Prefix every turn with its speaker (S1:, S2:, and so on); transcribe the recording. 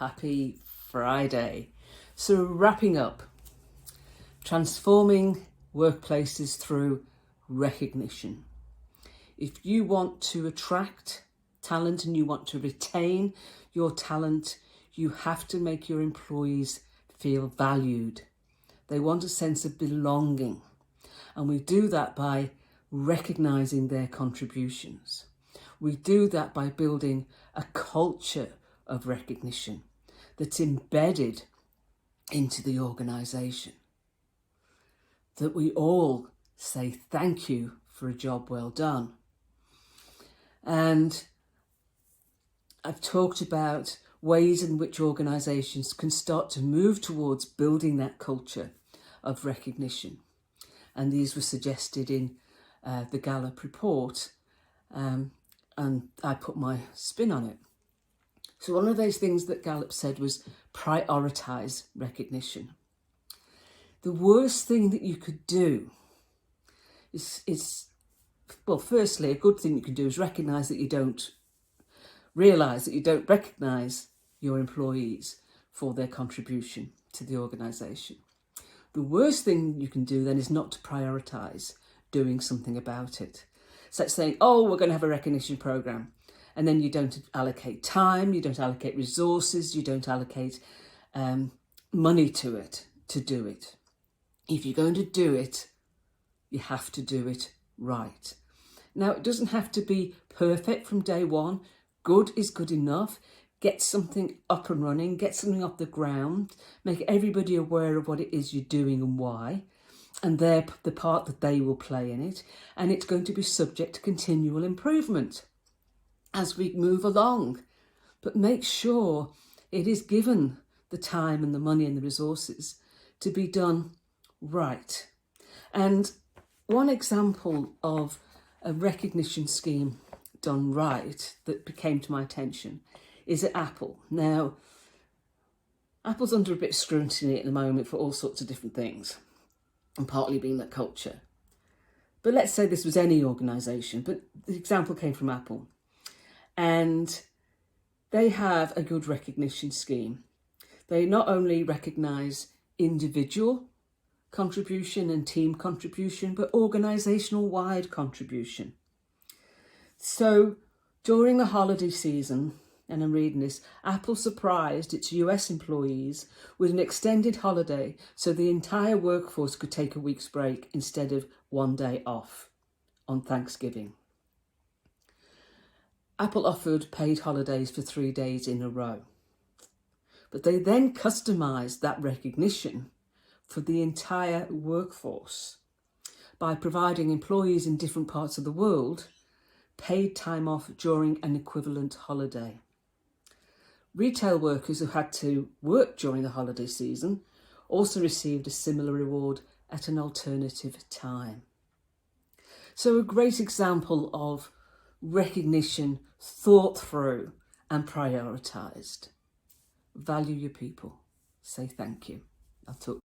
S1: Happy Friday. So wrapping up, transforming workplaces through recognition. If you want to attract talent and you want to retain your talent, you have to make your employees feel valued. They want a sense of belonging. And we do that by recognising their contributions. We do that by building a culture of recognition that's embedded into the organisation. That we all say thank you for a job well done. And I've talked about ways in which organisations can start to move towards building that culture of recognition. And these were suggested in the Gallup report, and I put my spin on it. So one of those things that Gallup said was prioritise recognition. The worst thing that you could do is well, firstly, a good thing you can do is realise that you don't recognise your employees for their contribution to the organisation. The worst thing you can do then is not to prioritise doing something about it. So it's saying, oh, we're going to have a recognition programme. And then you don't allocate time, you don't allocate resources, you don't allocate money to it, to do it. If you're going to do it, you have to do it right. Now, it doesn't have to be perfect from day one. Good is good enough. Get something up and running, get something off the ground, make everybody aware of what it is you're doing and why, and the part that they will play in it. And it's going to be subject to continual improvement as we move along. But make sure it is given the time and the money and the resources to be done right. And one example of a recognition scheme done right that came to my attention is at Apple. Now, Apple's under a bit of scrutiny at the moment for all sorts of different things, and partly being that culture. But let's say this was any organisation, but the example came from Apple. And they have a good recognition scheme. They not only recognise individual contribution and team contribution, but organisational wide contribution. So during the holiday season, and I'm reading this, Apple surprised its US employees with an extended holiday so the entire workforce could take a week's break instead of one day off on Thanksgiving. Apple offered paid holidays for 3 days in a row. But they then customised that recognition for the entire workforce by providing employees in different parts of the world paid time off during an equivalent holiday. Retail workers who had to work during the holiday season also received a similar reward at an alternative time. So a great example of recognition thought through and prioritised. Value your people. Say thank you. I'll talk to you.